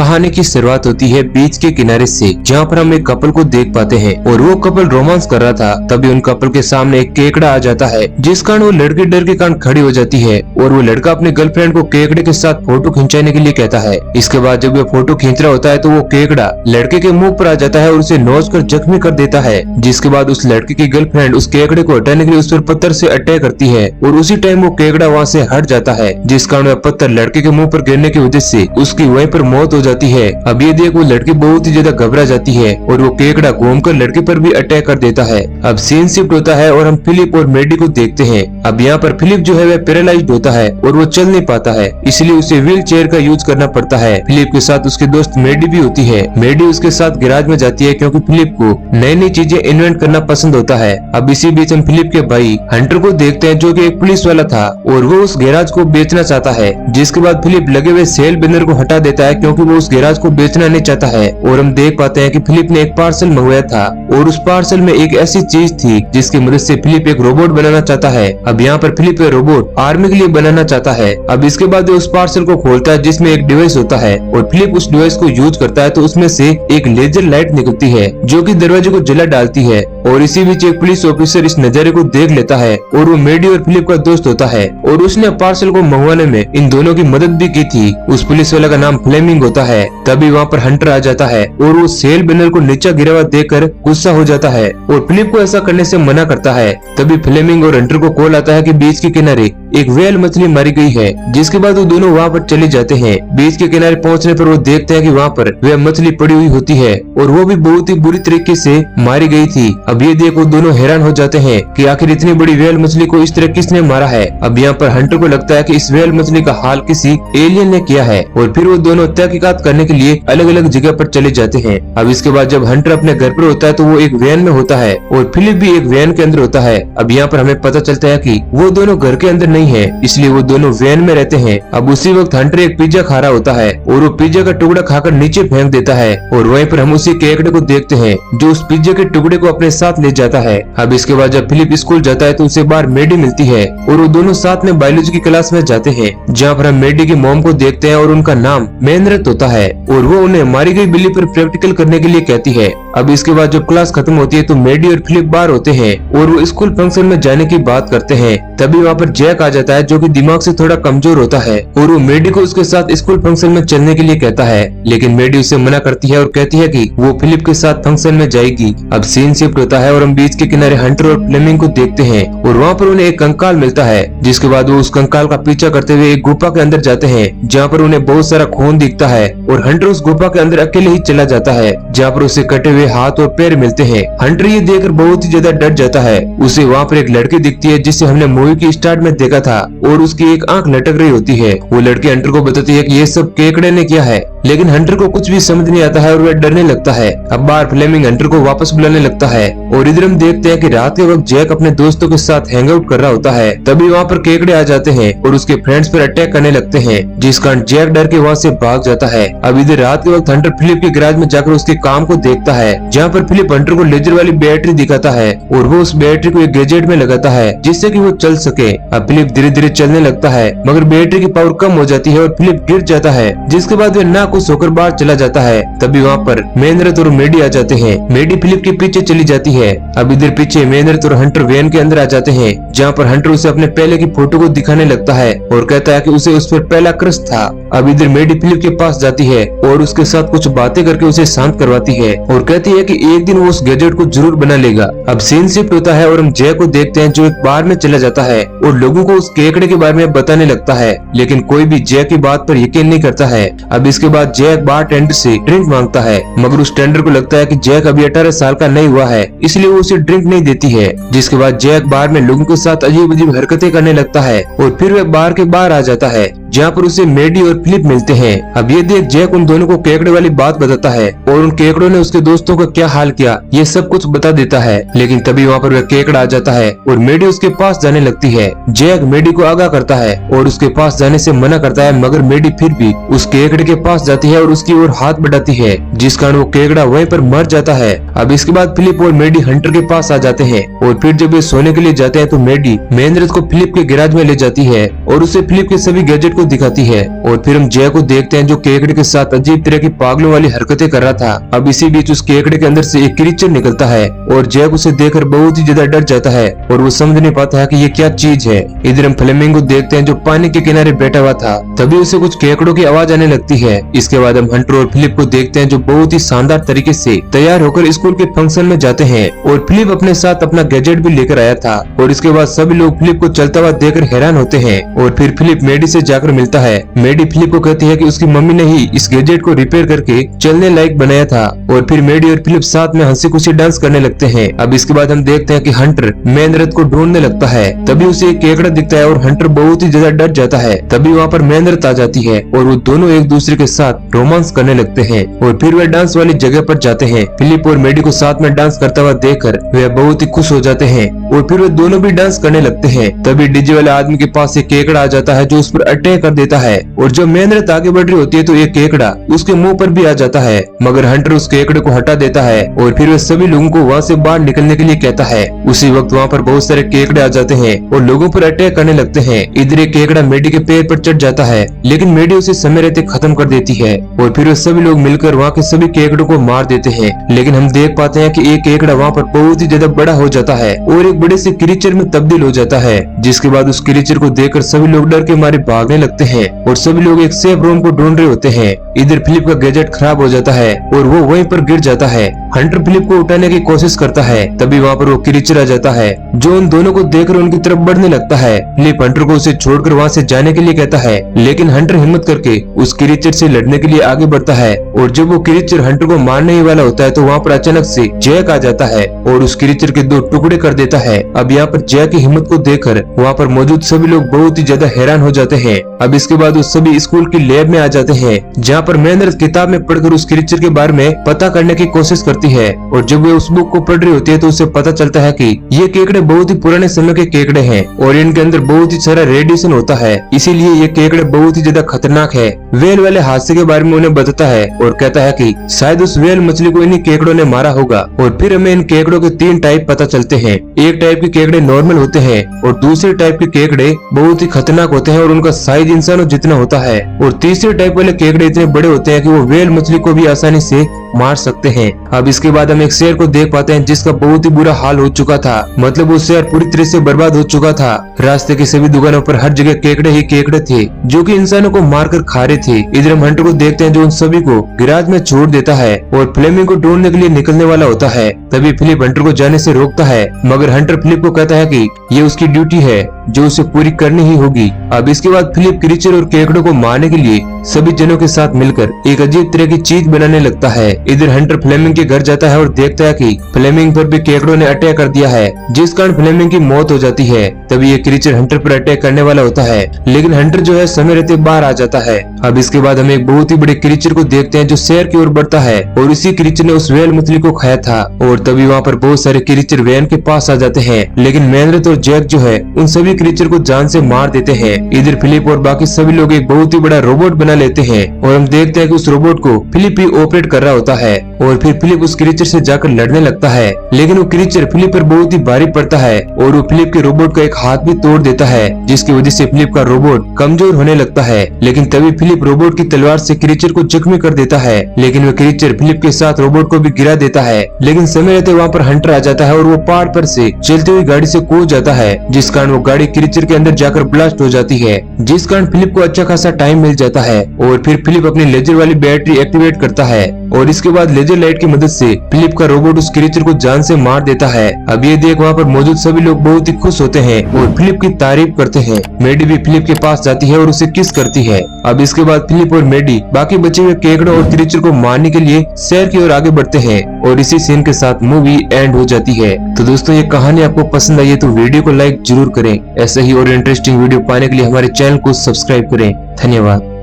कहानी की शुरुआत होती है बीच के किनारे से, जहाँ पर हम एक कपल को देख पाते हैं और वो कपल रोमांस कर रहा था। तभी उन कपल के सामने एक केकड़ा आ जाता है, जिस कारण वो लड़की डर के कारण खड़ी हो जाती है और वो लड़का अपने गर्लफ्रेंड को केकड़े के साथ फोटो खिंचाने के लिए कहता है। इसके बाद जब वो फोटो खींच रहा होता है तो वो केकड़ा लड़के के मुंह पर आ जाता है और उसे नोच कर जख्मी कर देता है। जिसके बाद उस लड़के की गर्लफ्रेंड उस केकड़े को हटाने के लिए उस पर पत्थर से अटैक करती है और उसी टाइम वो केकड़ा वहाँ से हट जाता है, जिस कारण वह पत्थर लड़के के मुंह पर गिरने की वजह से उसकी वहीं पर मौत हो जाती है। अब ये देख वो लड़की बहुत ही ज्यादा घबरा जाती है और वो केकड़ा घूमकर लड़के पर भी अटैक कर देता है। अब सीन शिफ्ट होता है और हम फिलिप और मेडी को देखते हैं। अब यहाँ पर फिलिप जो है वह पैरालाइज्ड होता है और वो चल नहीं पाता है, इसलिए उसे व्हील चेयर का यूज करना पड़ता है। फिलिप के साथ उसके दोस्त मेडी भी होती है। मेडी उसके साथ गैराज में जाती है क्योंकि फिलिप को नई नई चीजें इन्वेंट करना पसंद होता है। अब इसी बीच हम फिलिप के भाई हंटर को देखते हैं, जो कि एक पुलिस वाला था और वो उस गैराज को बेचना चाहता है। जिसके बाद फिलिप लगे हुए सेल बैनर को हटा देता है क्योंकि वो उस गैराज को बेचना नहीं चाहता है। और हम देख पाते हैं कि फिलिप ने एक पार्सल मंगवाया था और उस पार्सल में एक ऐसी चीज थी जिसकी मदद से फिलिप एक रोबोट बनाना चाहता है। अब यहाँ पर फिलिप रोबोट आर्मी के लिए बनाना चाहता है। अब इसके बाद वो उस पार्सल को खोलता है जिसमें एक डिवाइस होता है और फिलिप उस डिवाइस को यूज करता है तो उसमें से एक लेजर लाइट निकलती है जो कि दरवाजे को जला डालती है। और इसी बीच एक पुलिस ऑफिसर इस नजारे को देख लेता है और वो मेडी और फिलिप का दोस्त होता है और उसने पार्सल को मंगवाने में इन दोनों की मदद भी की थी। उस पुलिस वाले का नाम फ्लेमिंग होता है। तभी वहाँ पर हंटर आ जाता है और वो सेल बैनर को नीचे गिरा हुआ देखकर गुस्सा हो जाता है और फिलिप को ऐसा करने से मना करता है। तभी फ्लेमिंग और हंटर को कॉल आता है कि बीच के किनारे एक व्हेल मछली मारी गई है। जिसके बाद वो दोनों वहाँ पर चले जाते हैं। बीच के किनारे पहुँचने पर वो देखते हैं कि वहाँ पर वह मछली पड़ी हुई होती है और वो भी बहुत ही बुरी तरीके से मारी गई थी। अब ये देख वो दोनों हैरान हो जाते हैं कि आखिर इतनी बड़ी व्हेल मछली को इस तरह किसने मारा है। अब यहाँ पर हंटर को लगता है कि इस व्हेल मछली का हाल किसी एलियन ने किया है और फिर वो दोनों तहकीकात करने के लिए अलग अलग जगह पर चले जाते हैं। अब इसके बाद जब हंटर अपने घर पर होता है तो वो एक वैन में होता है और फिलिप भी एक वैन के अंदर होता है। अब यहाँ पर हमें पता चलता है कि वो दोनों घर के अंदर नहीं है, इसलिए वो दोनों वैन में रहते हैं। अब उसी वक्त हंटर एक पिज्जा खा रहा होता है और वो पिज्जा का टुकड़ा खाकर नीचे फेंक देता है और वहीं पर हम उसी केकड़े को देखते हैं जो उस पिज्जा के टुकड़े को अपने साथ ले जाता है। अब इसके बाद जब फिलिप स्कूल जाता है तो उसे बाहर मेडी मिलती है और वो दोनों साथ में बायोलॉजी की क्लास में जाते हैं, जहाँ पर हम मेडी की मॉम को देखते हैं और उनका नाम मेहनत होता है और वो उन्हें मारी गई बिल्ली पर प्रैक्टिकल करने के लिए कहती है। अब इसके बाद जब क्लास खत्म होती है तो मेडी और फिलिप बाहर होते हैं और वो स्कूल फंक्शन में जाने की बात करते हैं। तभी वहाँ पर जैक आ जाता है जो कि दिमाग से थोड़ा कमजोर होता है और वो मेडी को उसके साथ स्कूल फंक्शन में चलने के लिए कहता है, लेकिन मेडी उसे मना करती है और कहती है कि वो फिलिप के साथ फंक्शन में जाएगी। अब सीन शिफ्ट होता है और हम बीच के किनारे हंटर और फ्लेमिंग को देखते हैं और वहाँ पर उन्हें एक कंकाल मिलता है। जिसके बाद वो उस कंकाल का पीछा करते हुए एक गुफा के अंदर जाते हैं, जहाँ पर उन्हें बहुत सारा खून दिखता है और हंटर उस गुफा के अंदर अकेले ही चला जाता है, जहाँ पर उसे कटे हुए हाथ और पैर मिलते हैं। हंटर ये देखकर बहुत ही ज्यादा डर जाता है। उसे वहाँ पर एक लड़की दिखती है जिसे हमने मूवी की स्टार्ट में देखा था और उसकी एक आंख लटक रही होती है। वो लड़की हंटर को बताती है कि ये सब केकड़े ने किया है, लेकिन हंटर को कुछ भी समझ नहीं आता है और वह डरने लगता है। अब बाहर फ्लेमिंग हंटर को वापस बुलाने लगता है और इधर हम देखते हैं कि रात के वक्त जैक अपने दोस्तों के साथ हैंग आउट कर रहा होता है। तभी वहाँ पर केकड़े आ जाते हैं और उसके फ्रेंड्स पर अटैक करने लगते हैं, जिस कारण जैक डर के वहाँ से भाग जाता है। अब इधर रात के वक्त हंटर फिलिप के गैराज में जाकर उसके काम को देखता है, जहाँ पर फिलिप हंटर को लेजर वाली बैटरी दिखाता है और वो उस बैटरी को एक गैजेट में लगाता है जिससे कि वो चल सके। अब फिलिप धीरे धीरे चलने लगता है मगर बैटरी की पावर कम हो जाती है और फिलिप गिर जाता है, जिसके बाद वह ना कुछ होकर बाहर चला जाता है। तभी वहाँ पर मेहनत और मेडी आ जाते हैं। मेडी फिलिप के पीछे चली जाती है। अब इधर पीछे मेहनत और हंटर वैन के अंदर आ जाते हैं, जहाँ पर हंटर उसे अपने पहले की फोटो को दिखाने लगता है और कहता है कि उसे उस पर पहला क्रश था। अब इधर मेडी फिलिप के पास जाती है और उसके साथ कुछ बातें करके उसे शांत करवाती है और कहती है कि एक दिन वो उस गैजेट को जरूर बना लेगा। अब सीन शिफ्ट होता है और हम जय को देखते हैं जो एक बार में चला जाता है और लोगों को उस केकड़े के बारे में बताने लगता है, लेकिन कोई भी जय की बात पर यकीन नहीं करता है। अब इसके बाद जय बार टेंडर से ड्रिंक मांगता है, मगर उस टेंडर को लगता है कि जैक अभी 18 साल का नहीं हुआ है, इसलिए वो उसे ड्रिंक नहीं देती है। जिसके बाद जैक बार में लोगों के साथ अजीब अजीब हरकतें करने लगता है और फिर वह बार के बाहर आ जाता है, जहाँ पर उसे मेडी और फिलिप मिलते हैं। अब ये देख जैक उन दोनों को केकड़े वाली बात बताता है और उन केकड़ों ने उसके दोस्तों का क्या हाल किया ये सब कुछ बता देता है। लेकिन तभी वहाँ पर वह केकड़ा आ जाता है और मेडी उसके पास जाने लगती है। जैक मेडी को आगाह करता है और उसके पास जाने से मना करता है, मगर मेडी फिर भी उस केकड़े के पास जाती है और उसकी ओर हाथ बढ़ाती है, जिस कारण वो केकड़ा वहीं पर मर जाता है। अब इसके बाद फिलिप और मेडी हंटर के पास आ जाते हैं और फिर जब वे सोने के लिए जाते हैं तो मेडी मेहनत को फिलिप के गैराज में ले जाती है और उसे फिलिप के सभी गैजेट को दिखाती है और फिर हम जय को देखते हैं जो केकड़े के साथ अजीब तरह की पागलों वाली हरकतें कर रहा था। अब इसी बीच उस केकड़े के अंदर से एक क्रीचर निकलता है और जय उसे देखकर बहुत ही ज्यादा डर जाता है और वो समझ नहीं पाता है कि ये क्या चीज है। इधर हम फ्लेमिंगो देखते हैं जो पानी के किनारे बैठा हुआ था, तभी उसे कुछ केकड़ों की आवाज आने लगती है। इसके बाद हम हंटर और फिलिप को देखते हैं जो बहुत ही शानदार तरीके से तैयार होकर स्कूल के फंक्शन में जाते हैं और फिलिप अपने साथ अपना गैजेट भी लेकर आया था। और इसके बाद सभी लोग फिलिप को चलता हुआ देखकर हैरान होते हैं और फिर फिलिप मेडी से जाकर मिलता है। मेडी फिलिप को कहती है कि उसकी मम्मी ने ही इस गैजेट को रिपेयर करके चलने लायक बनाया था और फिर मेडी और फिलिप साथ में हंसी खुशी डांस करने लगते हैं। अब इसके बाद हम देखते हैं कि हंटर मेन रथ को ढूंढने लगता है, तभी उसे एक केकड़ा दिखता है और हंटर बहुत ही ज्यादा डर जाता है। तभी वहाँ पर मेन रथ आ जाती है और वो दोनों एक दूसरे के साथ रोमांस करने लगते हैं और फिर वे डांस वाली जगह पर जाते हैं। फिलिप और मेडी को साथ में डांस करता हुआ देखकर वे बहुत ही खुश हो जाते हैं और फिर वे दोनों भी डांस करने लगते हैं। तभी डीजे वाले आदमी के पास एक केकड़ा आ जाता है जो उस पर अटैक कर देता है और जब मेन रथ आगे बढ़ रही होती है तो एक केकड़ा उसके मुंह पर भी आ जाता है, मगर हंटर उस केकड़े को हटा देता है और फिर वे सभी लोगों को वहाँ से बाहर निकलने के लिए कहता है। उसी वक्त वहाँ पर बहुत सारे केकड़े आ जाते हैं और लोगों पर अटैक करने लगते हैं। इधर एक केकड़ा मेडी के पैर पर चढ़ जाता है, लेकिन मेडी उसे समय रहते खत्म कर देती है और फिर वे सभी लोग मिलकर वहाँ के सभी केकड़ों को मार देते हैं। लेकिन हम देख पाते हैं कि एक केकड़ा वहाँ पर बहुत ही ज्यादा बड़ा हो जाता है और एक बड़े से क्रीचर में तब्दील हो जाता है, जिसके बाद उस क्रीचर को देखकर सभी लोग डर के मारे भागने लगते हैं और सभी लोग एक सेफ रूम को ढूंढ रहे होते हैं। इधर फिलिप का गैजेट खराब हो जाता है और वो वहीं पर गिर जाता है। हंटर फिलिप को उठाने की कोशिश करता है, तभी वहाँ पर वो क्रीचर आ जाता है जो उन दोनों को देखकर उनकी तरफ बढ़ने लगता है। फिलिप हंटर को उसे छोड़कर वहाँ से जाने के लिए कहता है, लेकिन हंटर हिम्मत करके उस क्रीचर से लड़ने के लिए आगे बढ़ता है और जब वो क्रीचर हंटर को मारने ही वाला होता है तो वहाँ पर अचानक से जैक आ जाता है और उस क्रीचर के 2 टुकड़े कर देता है। अब यहाँ पर जैक की हिम्मत को देखकर वहाँ पर मौजूद सभी लोग बहुत ही ज्यादा हैरान हो जाते हैं। अब इसके बाद वो सभी स्कूल की लैब में आ जाते हैं जहाँ पर मेहनत किताब में पढ़कर उस क्रीचर के बारे में पता करने की कोशिश करती है और जब वे उस बुक को पढ़ रही होती है तो उसे पता चलता है कि ये केकड़े बहुत ही पुराने समय के केकड़े हैं और इनके अंदर बहुत ही सारा रेडिएशन होता है, इसीलिए ये केकड़े बहुत ही ज्यादा खतरनाक है। वेल वाले हादसे के बारे में उन्हें बताता है और कहता है कि शायद उस वेल मछली को इन्हीं केकड़ों ने मारा होगा। और फिर हमें इन केकड़ों के 3 टाइप पता चलते हैं। एक टाइप के केकड़े नॉर्मल होते हैं और दूसरे टाइप के केकड़े बहुत ही खतरनाक होते हैं और उनका साइज इंसानों जितना होता है और तीसरे टाइप वाले केकड़े इतने बड़े होते हैं कि वो वेल मछली को भी आसानी से मार सकते हैं। अब इसके बाद हम एक शेर को देख पाते हैं जिसका बहुत ही बुरा हाल हो चुका था, मतलब वो शेर पूरी तरह से बर्बाद हो चुका था। रास्ते की सभी दुकानों पर हर जगह केकड़े ही केकड़े थे जो कि इंसानों को मारकर खा रहे थे। इधर हम हंटर को देखते हैं जो उन सभी को गिराज में छोड़ देता है और फ्लेमिंग को ढूंढने के लिए निकलने वाला होता है। तभी फिलिप हंटर को जाने से रोकता है, मगर हंटर फिलिप को कहता है कि ये उसकी ड्यूटी है जो उसे पूरी करनी ही होगी। अब इसके बाद फिलिप क्रीचर और केकड़ों को मारने के लिए सभी जनों के साथ मिलकर एक अजीब तरह की चीज बनाने लगता है। इधर हंटर फ्लेमिंग के घर जाता है और देखता है कि फ्लेमिंग पर भी केकड़ों ने अटैक कर दिया है, जिस कारण फ्लेमिंग की मौत हो जाती है। तभी ये क्रीचर हंटर पर अटैक करने वाला होता है, लेकिन हंटर जो है समय रहते बाहर आ जाता है। अब इसके बाद हम एक बहुत ही बड़े क्रीचर को देखते हैं जो शहर की ओर बढ़ता है और इसी क्रीचर ने उस वेल मछली को खाया था। और तभी वहाँ पर बहुत सारे क्रीचर वैन के पास आ जाते हैं, लेकिन मेनरथ और जैक जो है उन सभी क्रीचर को जान से मार देते हैं। इधर फिलिप और बाकी सभी लोग एक बहुत ही बड़ा रोबोट बना लेते हैं और हम देखते हैं कि उस रोबोट को फिलिप ही ऑपरेट कर रहा होता है और फिर फिलिप उस क्रीचर से जाकर लड़ने लगता है, लेकिन वो क्रीचर फिलिप पर बहुत ही भारी पड़ता है और वो फिलिप के रोबोट का एक हाथ भी तोड़ देता है, जिसकी वजह से फिलिप का रोबोट कमजोर होने लगता है। लेकिन तभी फिलिप रोबोट की तलवार से क्रीचर को जख्मी कर देता है, लेकिन वो क्रीचर फिलिप के साथ रोबोट को भी गिरा देता है। लेकिन समय रहते वहाँ पर हंटर आ जाता है और वो पहाड़ पर से चलती हुई गाड़ी से कूद जाता है, जिस कारण वो गाड़ी क्रीचर के अंदर जाकर ब्लास्ट हो जाती है, जिस कारण फिलिप को अच्छा खासा टाइम मिल जाता है। और फिर फिलिप अपनी लेजर वाली बैटरी एक्टिवेट करता है और इसके बाद लेजर लाइट की मदद से फिलिप का रोबोट उस क्रीचर को जान से मार देता है। अब ये देख वहाँ पर मौजूद सभी लोग बहुत ही खुश होते हैं और फिलिप की तारीफ करते हैं। मेडी भी फिलिप के पास जाती है और उसे किस करती है। अब इसके बाद फिलिप और मेडी बाकी बचे हुए केकड़ों और क्रीचर को मारने के लिए शहर की ओर आगे बढ़ते हैं और इसी सीन के साथ मूवी एंड हो जाती है। तो दोस्तों ये कहानी आपको पसंद आई है तो वीडियो को लाइक जरूर करें। ऐसे ही और इंटरेस्टिंग वीडियो पाने के लिए हमारे चैनल को सब्सक्राइब करें। धन्यवाद।